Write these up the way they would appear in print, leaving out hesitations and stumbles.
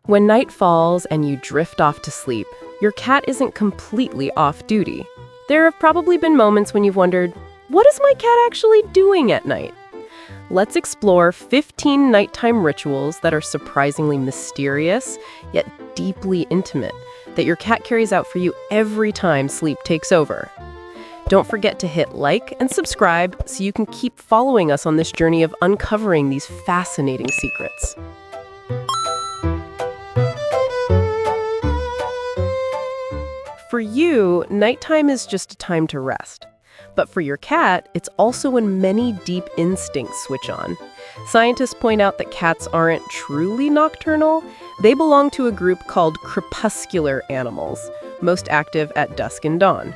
When night falls and you drift off to sleep, your cat isn't completely off duty. There have probably been moments when you've wondered, what is my cat actually doing at night? Let's explore 15 nighttime rituals that are surprisingly mysterious, yet deeply intimate, that your cat carries out for you every time sleep takes over. Don't forget to hit like and subscribe so you can keep following us on this journey of uncovering these fascinating secrets. For you, nighttime is just a time to rest. But for your cat, it's also when many deep instincts switch on. Scientists point out that cats aren't truly nocturnal. They belong to a group called crepuscular animals, most active at dusk and dawn.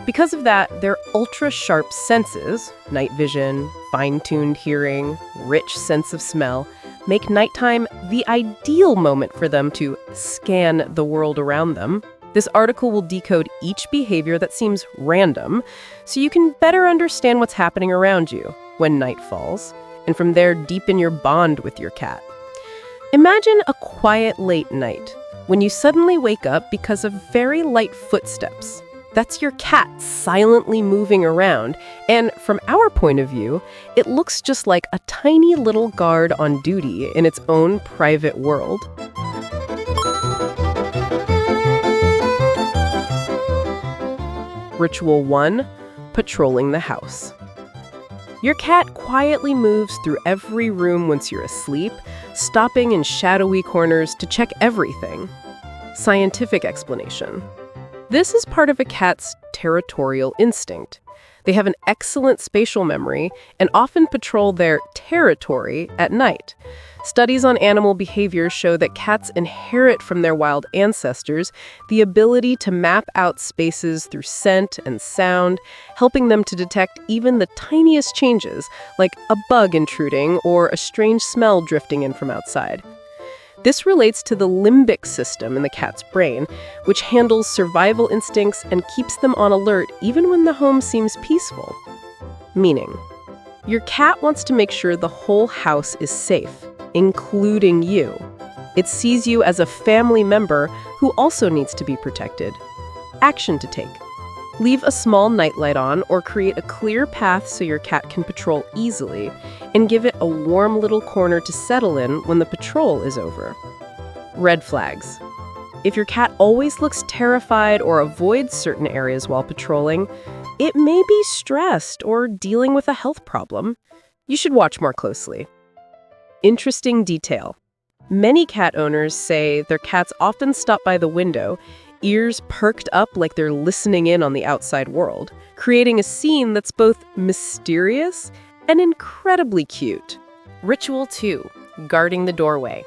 Because of that, their ultra-sharp senses, night vision, fine-tuned hearing, rich sense of smell, make nighttime the ideal moment for them to scan the world around them. This article will decode each behavior that seems random, so you can better understand what's happening around you when night falls, and from there deepen your bond with your cat. Imagine a quiet late night, when you suddenly wake up because of very light footsteps. That's your cat silently moving around, and from our point of view, it looks just like a tiny little guard on duty in its own private world. Ritual 1. Patrolling the house. Your cat quietly moves through every room once you're asleep, stopping in shadowy corners to check everything. Scientific explanation. This is part of a cat's territorial instinct. They have an excellent spatial memory and often patrol their territory at night. Studies on animal behavior show that cats inherit from their wild ancestors the ability to map out spaces through scent and sound, helping them to detect even the tiniest changes, like a bug intruding or a strange smell drifting in from outside. This relates to the limbic system in the cat's brain, which handles survival instincts and keeps them on alert even when the home seems peaceful. Meaning, your cat wants to make sure the whole house is safe, including you. It sees you as a family member who also needs to be protected. Action to take. Leave a small nightlight on or create a clear path so your cat can patrol easily, and give it a warm little corner to settle in when the patrol is over. Red flags. If your cat always looks terrified or avoids certain areas while patrolling, it may be stressed or dealing with a health problem. You should watch more closely. Interesting detail. Many cat owners say their cats often stop by the window, ears perked up like they're listening in on the outside world, creating a scene that's both mysterious and incredibly cute. Ritual 2. Guarding the doorway.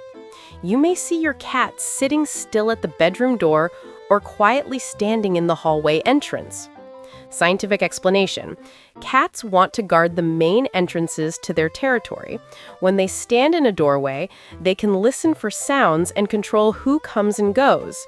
You may see your cat sitting still at the bedroom door or quietly standing in the hallway entrance. Scientific explanation. Cats want to guard the main entrances to their territory. When they stand in a doorway, they can listen for sounds and control who comes and goes.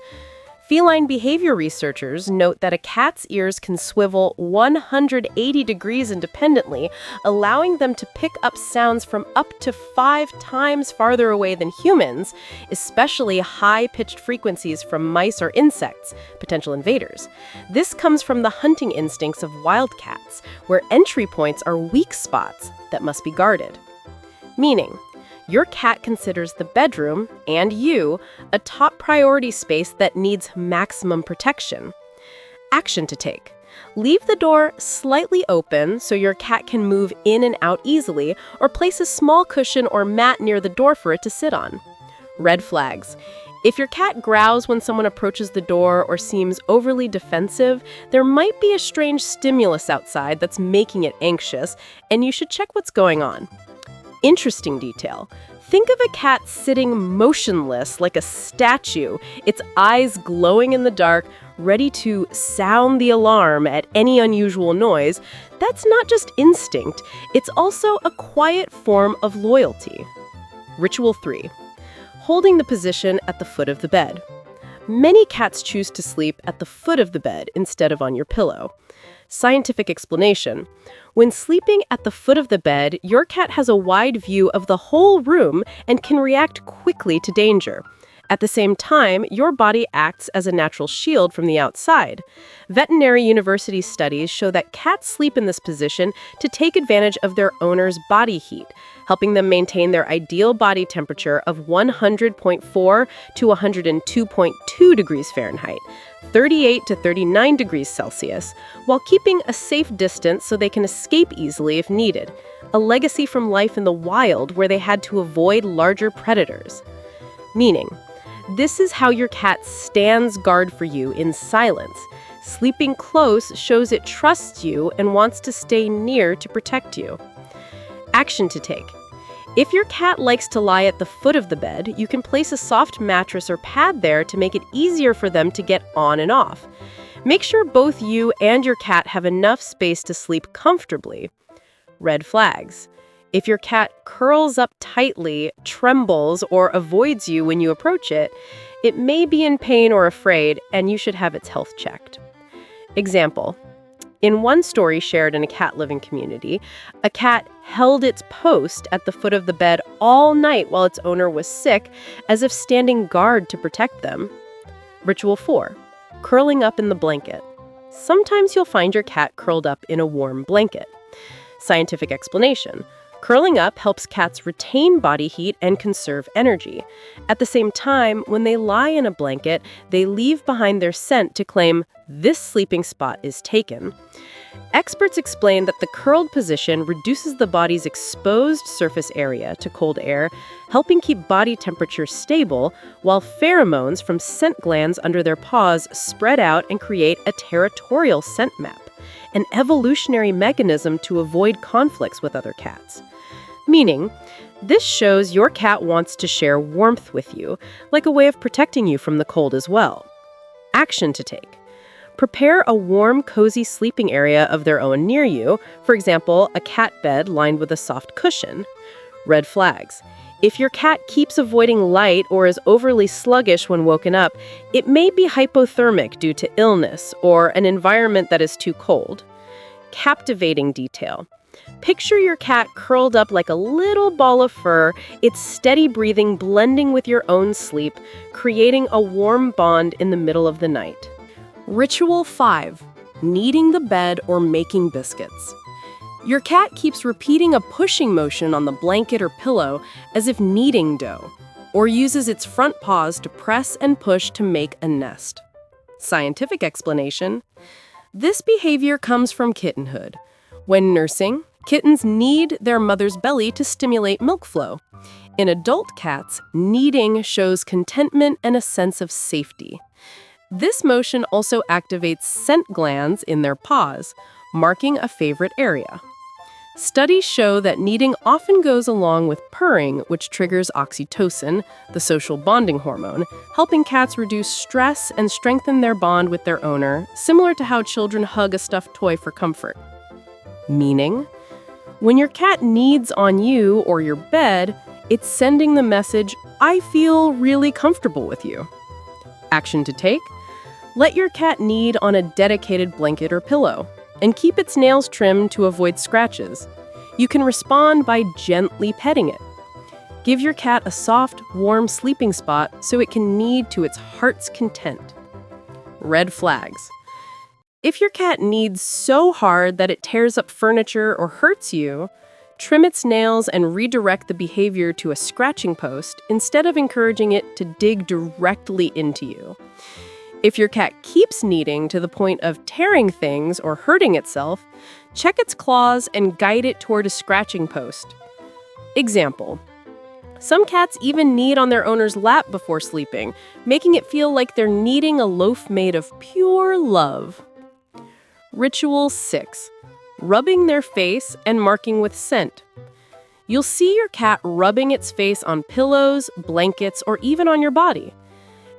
Feline behavior researchers note that a cat's ears can swivel 180 degrees independently, allowing them to pick up sounds from up to 5 times farther away than humans, especially high-pitched frequencies from mice or insects, potential invaders. This comes from the hunting instincts of wildcats, where entry points are weak spots that must be guarded. Meaning, your cat considers the bedroom, and you, a top priority space that needs maximum protection. Action to take. Leave the door slightly open so your cat can move in and out easily, or place a small cushion or mat near the door for it to sit on. Red flags. If your cat growls when someone approaches the door or seems overly defensive, there might be a strange stimulus outside that's making it anxious, and you should check what's going on. Interesting detail. Think of a cat sitting motionless like a statue, its eyes glowing in the dark, ready to sound the alarm at any unusual noise. That's not just instinct, it's also a quiet form of loyalty. Ritual 3. Holding the position at the foot of the bed. Many cats choose to sleep at the foot of the bed instead of on your pillow. Scientific explanation. When sleeping at the foot of the bed, your cat has a wide view of the whole room and can react quickly to danger. At the same time, your body acts as a natural shield from the outside. Veterinary university studies show that cats sleep in this position to take advantage of their owner's body heat, helping them maintain their ideal body temperature of 100.4 to 102.2 degrees Fahrenheit, 38 to 39 degrees Celsius, while keeping a safe distance so they can escape easily if needed, a legacy from life in the wild where they had to avoid larger predators. Meaning, this is how your cat stands guard for you in silence. Sleeping close shows it trusts you and wants to stay near to protect you. Action to take. If your cat likes to lie at the foot of the bed, you can place a soft mattress or pad there to make it easier for them to get on and off. Make sure both you and your cat have enough space to sleep comfortably. Red flags. If your cat curls up tightly, trembles, or avoids you when you approach it, it may be in pain or afraid, and you should have its health checked. Example. In one story shared in a cat living community, a cat held its post at the foot of the bed all night while its owner was sick, as if standing guard to protect them. Ritual 4. Curling up in the blanket. Sometimes you'll find your cat curled up in a warm blanket. Scientific explanation. Curling up helps cats retain body heat and conserve energy. At the same time, when they lie in a blanket, they leave behind their scent to claim, "This sleeping spot is taken." Experts explain that the curled position reduces the body's exposed surface area to cold air, helping keep body temperature stable, while pheromones from scent glands under their paws spread out and create a territorial scent map, an evolutionary mechanism to avoid conflicts with other cats. Meaning, this shows your cat wants to share warmth with you, like a way of protecting you from the cold as well. Action to take. Prepare a warm, cozy sleeping area of their own near you, for example, a cat bed lined with a soft cushion. Red flags. If your cat keeps avoiding light or is overly sluggish when woken up, it may be hypothermic due to illness or an environment that is too cold. Captivating detail. Picture your cat curled up like a little ball of fur, its steady breathing blending with your own sleep, creating a warm bond in the middle of the night. Ritual 5. Kneading the bed or making biscuits. Your cat keeps repeating a pushing motion on the blanket or pillow as if kneading dough, or uses its front paws to press and push to make a nest. Scientific explanation. This behavior comes from kittenhood. When nursing, kittens knead their mother's belly to stimulate milk flow. In adult cats, kneading shows contentment and a sense of safety. This motion also activates scent glands in their paws, marking a favorite area. Studies show that kneading often goes along with purring, which triggers oxytocin, the social bonding hormone, helping cats reduce stress and strengthen their bond with their owner, similar to how children hug a stuffed toy for comfort. Meaning, when your cat kneads on you or your bed, it's sending the message, "I feel really comfortable with you." Action to take. Let your cat knead on a dedicated blanket or pillow, and keep its nails trimmed to avoid scratches. You can respond by gently petting it. Give your cat a soft, warm sleeping spot so it can knead to its heart's content. Red flags. If your cat kneads so hard that it tears up furniture or hurts you, trim its nails and redirect the behavior to a scratching post instead of encouraging it to dig directly into you. If your cat keeps kneading to the point of tearing things or hurting itself, check its claws and guide it toward a scratching post. Example. Some cats even knead on their owner's lap before sleeping, making it feel like they're kneading a loaf made of pure love. Ritual 6. Rubbing their face and marking with scent. You'll see your cat rubbing its face on pillows, blankets, or even on your body.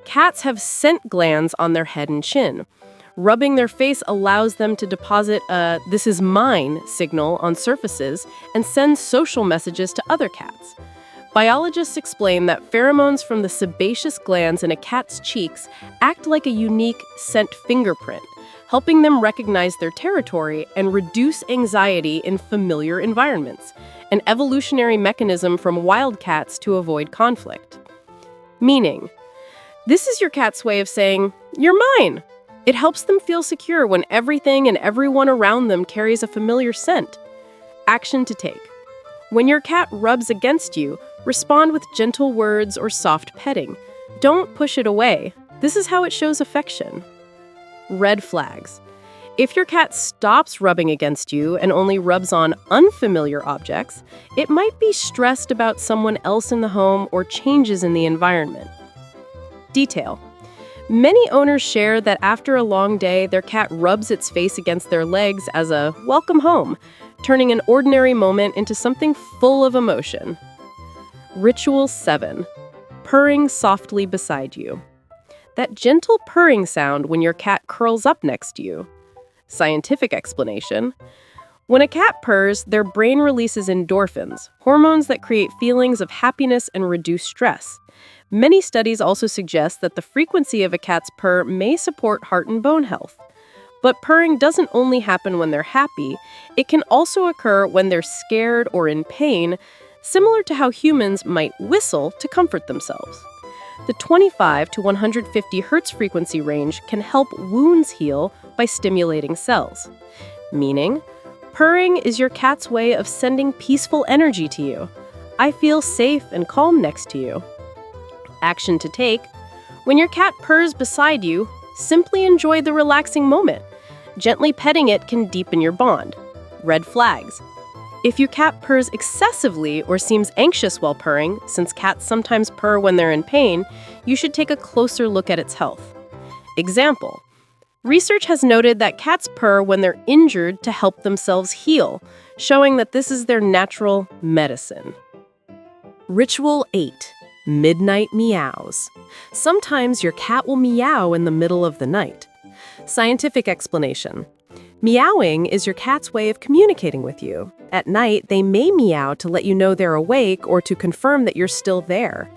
Cats have scent glands on their head and chin. Rubbing their face allows them to deposit a "this is mine" signal on surfaces and send social messages to other cats. Biologists explain that pheromones from the sebaceous glands in a cat's cheeks act like a unique scent fingerprint, helping them recognize their territory and reduce anxiety in familiar environments, an evolutionary mechanism from wild cats to avoid conflict. Meaning, This is your cat's way of saying, "You're mine." It helps them feel secure when everything and everyone around them carries a familiar scent. Action to take. When your cat rubs against you, respond with gentle words or soft petting. Don't push it away. This is how it shows affection. Red flags. If your cat stops rubbing against you and only rubs on unfamiliar objects, it might be stressed about someone else in the home or changes in the environment. Detail. Many owners share that after a long day, their cat rubs its face against their legs as a welcome home, turning an ordinary moment into something full of emotion. Ritual 7. Purring softly beside you. That gentle purring sound when your cat curls up next to you. Scientific explanation. When a cat purrs, their brain releases endorphins, hormones that create feelings of happiness and reduce stress. Many studies also suggest that the frequency of a cat's purr may support heart and bone health. But purring doesn't only happen when they're happy, it can also occur when they're scared or in pain, similar to how humans might whistle to comfort themselves. The 25 to 150 Hz frequency range can help wounds heal by stimulating cells. Meaning, purring is your cat's way of sending peaceful energy to you. I feel safe and calm next to you. Action to take. When your cat purrs beside you, simply enjoy the relaxing moment. Gently petting it can deepen your bond. Red flags. If your cat purrs excessively or seems anxious while purring, since cats sometimes purr when they're in pain, you should take a closer look at its health. Example. Research has noted that cats purr when they're injured to help themselves heal, showing that this is their natural medicine. Ritual 8. Midnight meows. Sometimes your cat will meow in the middle of the night. Scientific explanation. Meowing is your cat's way of communicating with you. At night, they may meow to let you know they're awake or to confirm that you're still there.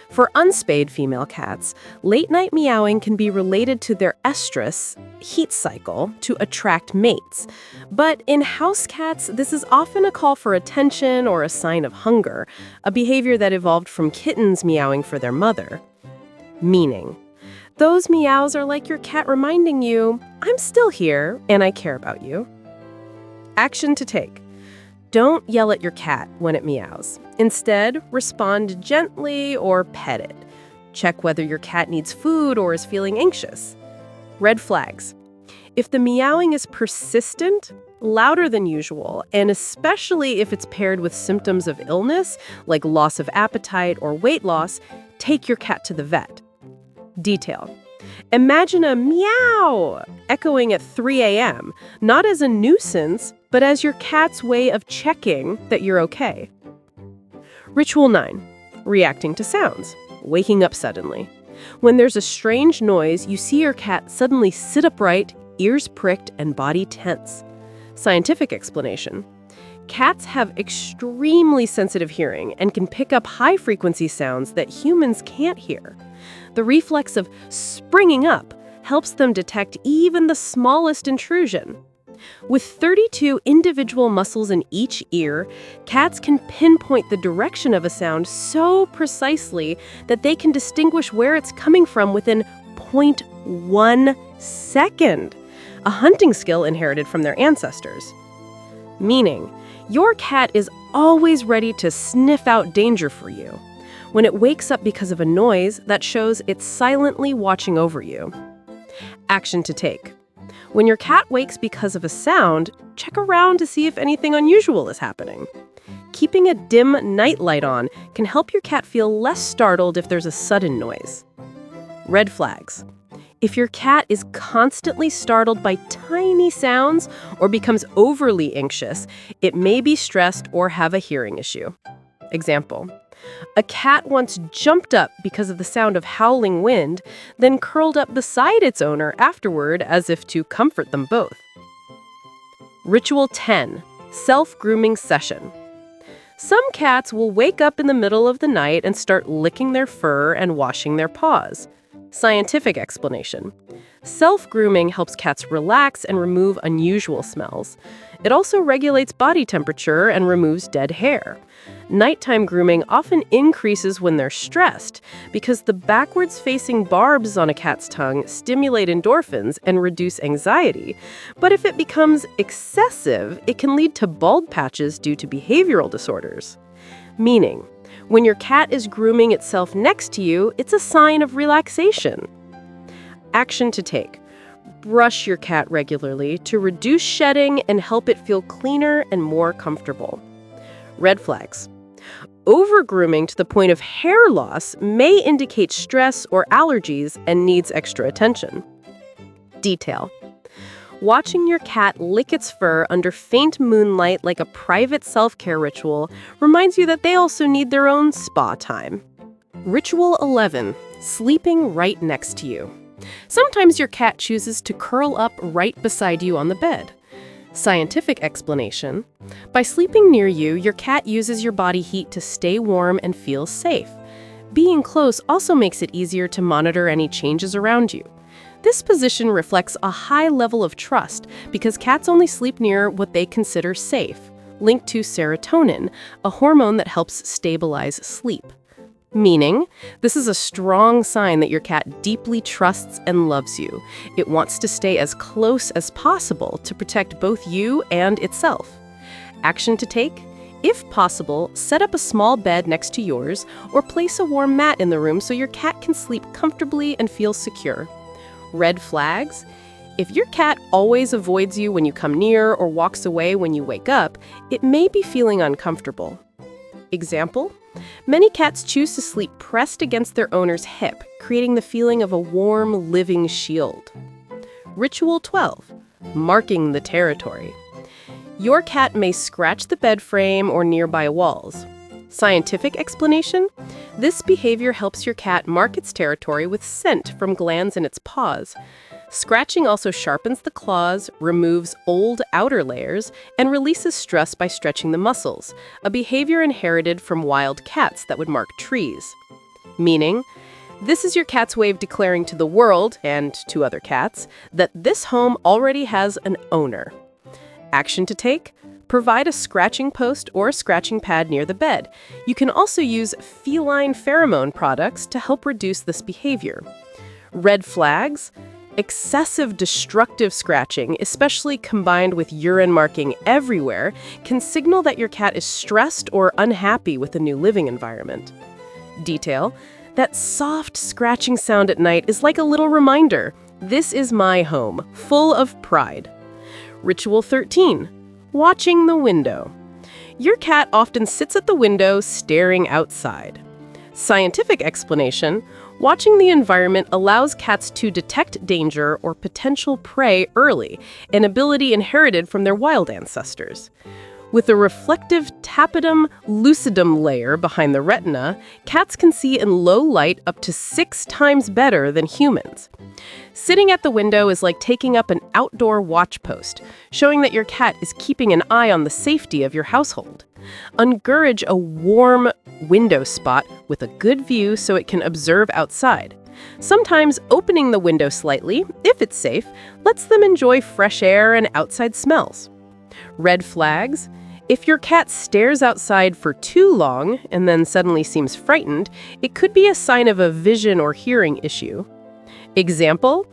For unspayed female cats, late-night meowing can be related to their estrus, heat cycle, to attract mates. But in house cats, this is often a call for attention or a sign of hunger, a behavior that evolved from kittens meowing for their mother. Meaning, those meows are like your cat reminding you, "I'm still here and I care about you." Action to take. Don't yell at your cat when it meows. Instead, respond gently or pet it. Check whether your cat needs food or is feeling anxious. Red flags. If the meowing is persistent, louder than usual, and especially if it's paired with symptoms of illness, like loss of appetite or weight loss, take your cat to the vet. Detail. Imagine a meow echoing at 3 a.m., not as a nuisance, but as your cat's way of checking that you're okay. Ritual 9. Reacting to sounds. Waking up suddenly. When there's a strange noise, you see your cat suddenly sit upright, ears pricked, and body tense. Scientific explanation. Cats have extremely sensitive hearing and can pick up high-frequency sounds that humans can't hear. The reflex of springing up helps them detect even the smallest intrusion. With 32 individual muscles in each ear, cats can pinpoint the direction of a sound so precisely that they can distinguish where it's coming from within 0.1 second, a hunting skill inherited from their ancestors. Meaning, your cat is always ready to sniff out danger for you. When it wakes up because of a noise, that shows it's silently watching over you. Action to take. When your cat wakes because of a sound, check around to see if anything unusual is happening. Keeping a dim nightlight on can help your cat feel less startled if there's a sudden noise. Red flags. If your cat is constantly startled by tiny sounds or becomes overly anxious, it may be stressed or have a hearing issue. Example. A cat once jumped up because of the sound of howling wind, then curled up beside its owner afterward as if to comfort them both. Ritual 10. Self-grooming session. Some cats will wake up in the middle of the night and start licking their fur and washing their paws. Scientific explanation. Self-grooming helps cats relax and remove unusual smells. It also regulates body temperature and removes dead hair. Nighttime grooming often increases when they're stressed because the backwards-facing barbs on a cat's tongue stimulate endorphins and reduce anxiety. But if it becomes excessive, it can lead to bald patches due to behavioral disorders. Meaning, when your cat is grooming itself next to you, it's a sign of relaxation. Action to take. Brush your cat regularly to reduce shedding and help it feel cleaner and more comfortable. Red flags. Over-grooming to the point of hair loss may indicate stress or allergies and needs extra attention. Detail. Watching your cat lick its fur under faint moonlight like a private self-care ritual reminds you that they also need their own spa time. Ritual 11. Sleeping right next to you. Sometimes your cat chooses to curl up right beside you on the bed. Scientific explanation. By sleeping near you, your cat uses your body heat to stay warm and feel safe. Being close also makes it easier to monitor any changes around you. This position reflects a high level of trust because cats only sleep near what they consider safe, linked to serotonin, a hormone that helps stabilize sleep. Meaning, this is a strong sign that your cat deeply trusts and loves you. It wants to stay as close as possible to protect both you and itself. Action to take? If possible, set up a small bed next to yours or place a warm mat in the room so your cat can sleep comfortably and feel secure. Red flags? If your cat always avoids you when you come near or walks away when you wake up, it may be feeling uncomfortable. Example? Many cats choose to sleep pressed against their owner's hip, creating the feeling of a warm, living shield. Ritual 12. Marking the territory. Your cat may scratch the bed frame or nearby walls. Scientific explanation? This behavior helps your cat mark its territory with scent from glands in its paws. Scratching also sharpens the claws, removes old outer layers, and releases stress by stretching the muscles, a behavior inherited from wild cats that would mark trees. Meaning, this is your cat's way of declaring to the world, and to other cats, that this home already has an owner. Action to take? Provide a scratching post or a scratching pad near the bed. You can also use feline pheromone products to help reduce this behavior. Red flags? Excessive destructive scratching, especially combined with urine marking everywhere, can signal that your cat is stressed or unhappy with the new living environment. Detail: that soft scratching sound at night is like a little reminder. This is my home, full of pride. Ritual 13. Watching the window. Your cat often sits at the window staring outside. Scientific explanation: watching the environment allows cats to detect danger or potential prey early, an ability inherited from their wild ancestors. With a reflective tapetum lucidum layer behind the retina, cats can see in low light up to 6 times better than humans. Sitting at the window is like taking up an outdoor watch post, showing that your cat is keeping an eye on the safety of your household. Encourage a warm window spot with a good view so it can observe outside. Sometimes opening the window slightly, if it's safe, lets them enjoy fresh air and outside smells. Red flags: if your cat stares outside for too long and then suddenly seems frightened, it could be a sign of a vision or hearing issue. Example: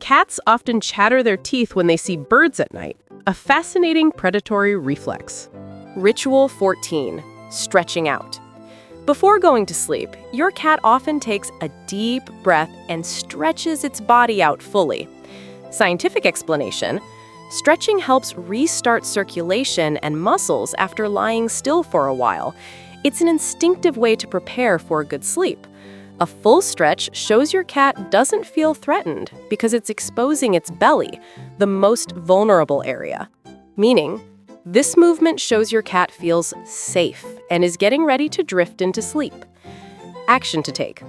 cats often chatter their teeth when they see birds at night, a fascinating predatory reflex. Ritual 14. Stretching out. Before going to sleep, your cat often takes a deep breath and stretches its body out fully. Scientific explanation: stretching helps restart circulation and muscles after lying still for a while. It's an instinctive way to prepare for a good sleep. A full stretch shows your cat doesn't feel threatened because it's exposing its belly, the most vulnerable area. Meaning, this movement shows your cat feels safe and is getting ready to drift into sleep. Action to take.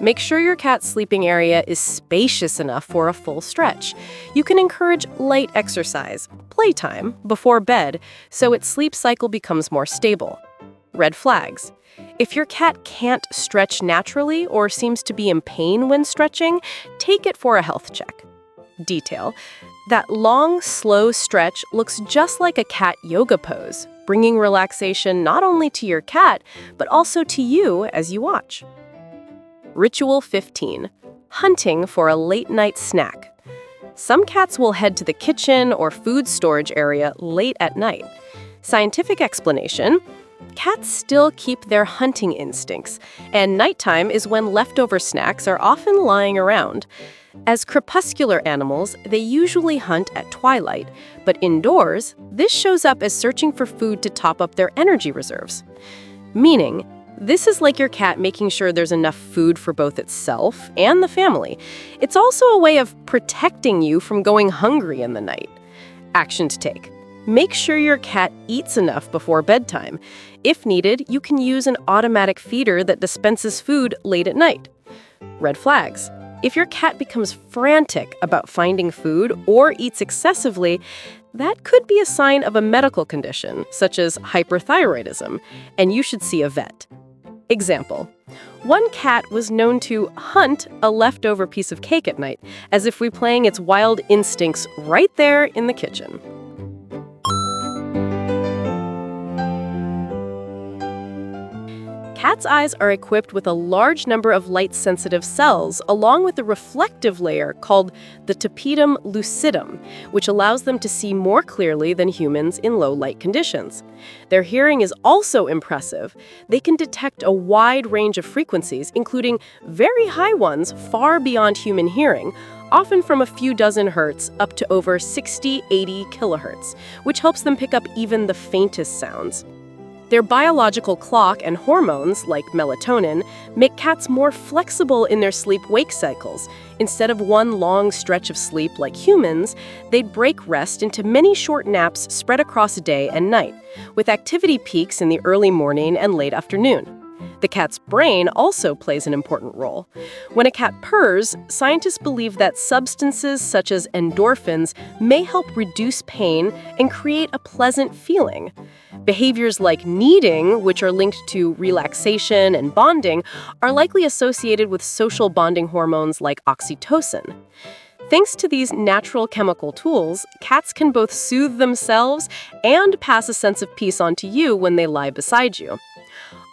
Make sure your cat's sleeping area is spacious enough for a full stretch. You can encourage light exercise, playtime, before bed so its sleep cycle becomes more stable. Red flags. If your cat can't stretch naturally or seems to be in pain when stretching, take it for a health check. Detail: that long, slow stretch looks just like a cat yoga pose, bringing relaxation not only to your cat, but also to you as you watch. Ritual 15. Hunting for a late-night snack. Some cats will head to the kitchen or food storage area late at night. Scientific explanation: cats still keep their hunting instincts, and nighttime is when leftover snacks are often lying around. As crepuscular animals, they usually hunt at twilight, but indoors, this shows up as searching for food to top up their energy reserves. Meaning, this is like your cat making sure there's enough food for both itself and the family. It's also a way of protecting you from going hungry in the night. Action to take: make sure your cat eats enough before bedtime. If needed, you can use an automatic feeder that dispenses food late at night. Red flags: if your cat becomes frantic about finding food or eats excessively, that could be a sign of a medical condition, such as hyperthyroidism, and you should see a vet. Example: one cat was known to hunt a leftover piece of cake at night, as if replaying its wild instincts right there in the kitchen. Cats' eyes are equipped with a large number of light-sensitive cells, along with a reflective layer called the tapetum lucidum, which allows them to see more clearly than humans in low-light conditions. Their hearing is also impressive. They can detect a wide range of frequencies, including very high ones far beyond human hearing, often from a few dozen hertz up to over 60-80 kilohertz, which helps them pick up even the faintest sounds. Their biological clock and hormones, like melatonin, make cats more flexible in their sleep-wake cycles. Instead of one long stretch of sleep like humans, they'd break rest into many short naps spread across day and night, with activity peaks in the early morning and late afternoon. The cat's brain also plays an important role. When a cat purrs, scientists believe that substances such as endorphins may help reduce pain and create a pleasant feeling. Behaviors like kneading, which are linked to relaxation and bonding, are likely associated with social bonding hormones like oxytocin. Thanks to these natural chemical tools, cats can both soothe themselves and pass a sense of peace onto you when they lie beside you.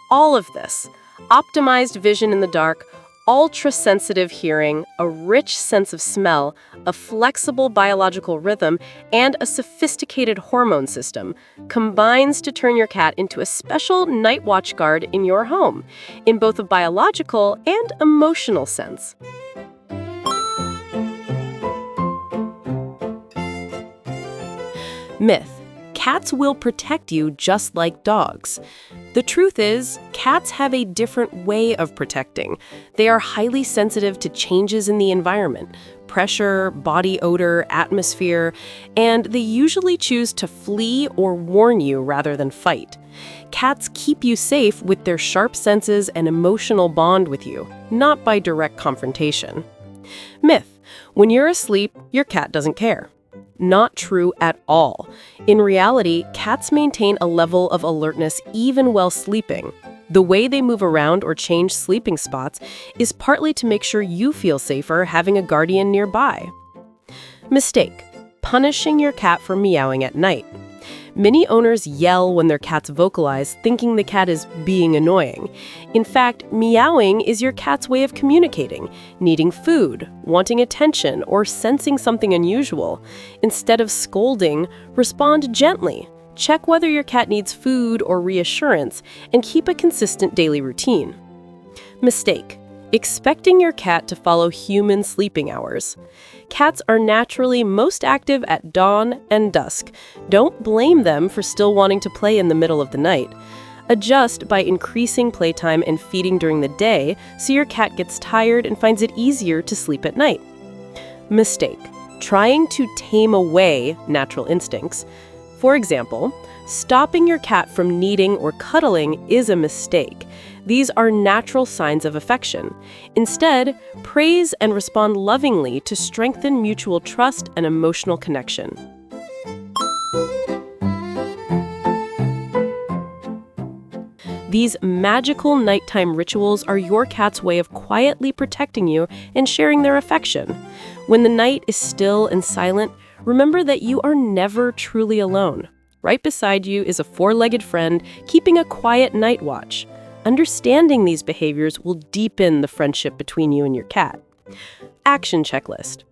All of this: optimized vision in the dark, ultra-sensitive hearing, a rich sense of smell, a flexible biological rhythm, and a sophisticated hormone system, combines to turn your cat into a special night watch guard in your home, in both a biological and emotional sense. Myth: cats will protect you just like dogs. The truth is, cats have a different way of protecting. They are highly sensitive to changes in the environment, pressure, body odor, atmosphere, and they usually choose to flee or warn you rather than fight. Cats keep you safe with their sharp senses and emotional bond with you, not by direct confrontation. Myth: when you're asleep, your cat doesn't care. Not true at all. In reality, cats maintain a level of alertness even while sleeping. The way they move around or change sleeping spots is partly to make sure you feel safer having a guardian nearby. Mistake: punishing your cat for meowing at night. Many owners yell when their cats vocalize, thinking the cat is being annoying. In fact, meowing is your cat's way of communicating, needing food, wanting attention, or sensing something unusual. Instead of scolding, respond gently. Check whether your cat needs food or reassurance, and keep a consistent daily routine. Mistake: expecting your cat to follow human sleeping hours. Cats are naturally most active at dawn and dusk. Don't blame them for still wanting to play in the middle of the night. Adjust by increasing playtime and feeding during the day so your cat gets tired and finds it easier to sleep at night. Mistake: trying to tame away natural instincts. For example, stopping your cat from kneading or cuddling is a mistake. These are natural signs of affection. Instead, praise and respond lovingly to strengthen mutual trust and emotional connection. These magical nighttime rituals are your cat's way of quietly protecting you and sharing their affection. When the night is still and silent, remember that you are never truly alone. Right beside you is a four-legged friend keeping a quiet night watch. Understanding these behaviors will deepen the friendship between you and your cat. Action checklist.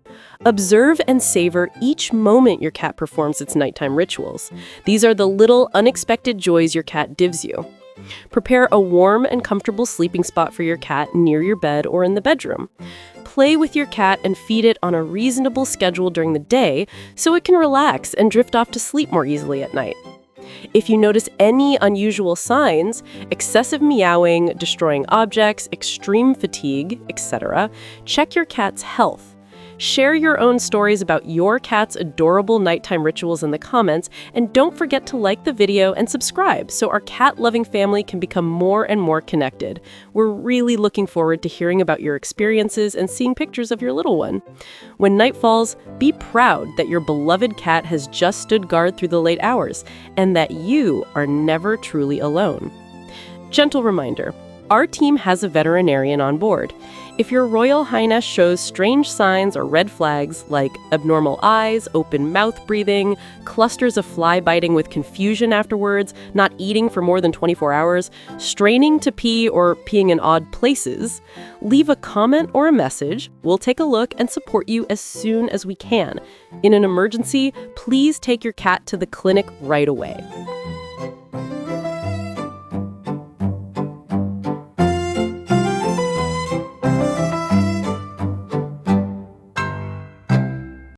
Observe and savor each moment your cat performs its nighttime rituals. These are the little unexpected joys your cat gives you. Prepare a warm and comfortable sleeping spot for your cat near your bed or in the bedroom. Play with your cat and feed it on a reasonable schedule during the day so it can relax and drift off to sleep more easily at night. If you notice any unusual signs, excessive meowing, destroying objects, extreme fatigue, etc., check your cat's health. Share your own stories about your cat's adorable nighttime rituals in the comments, and don't forget to like the video and subscribe so our cat-loving family can become more and more connected. We're really looking forward to hearing about your experiences and seeing pictures of your little one. When night falls, be proud that your beloved cat has just stood guard through the late hours, and that you are never truly alone. Gentle reminder, our team has a veterinarian on board. If your Royal Highness shows strange signs or red flags like abnormal eyes, open mouth breathing, clusters of fly biting with confusion afterwards, not eating for more than 24 hours, straining to pee or peeing in odd places, leave a comment or a message. We'll take a look and support you as soon as we can. In an emergency, please take your cat to the clinic right away.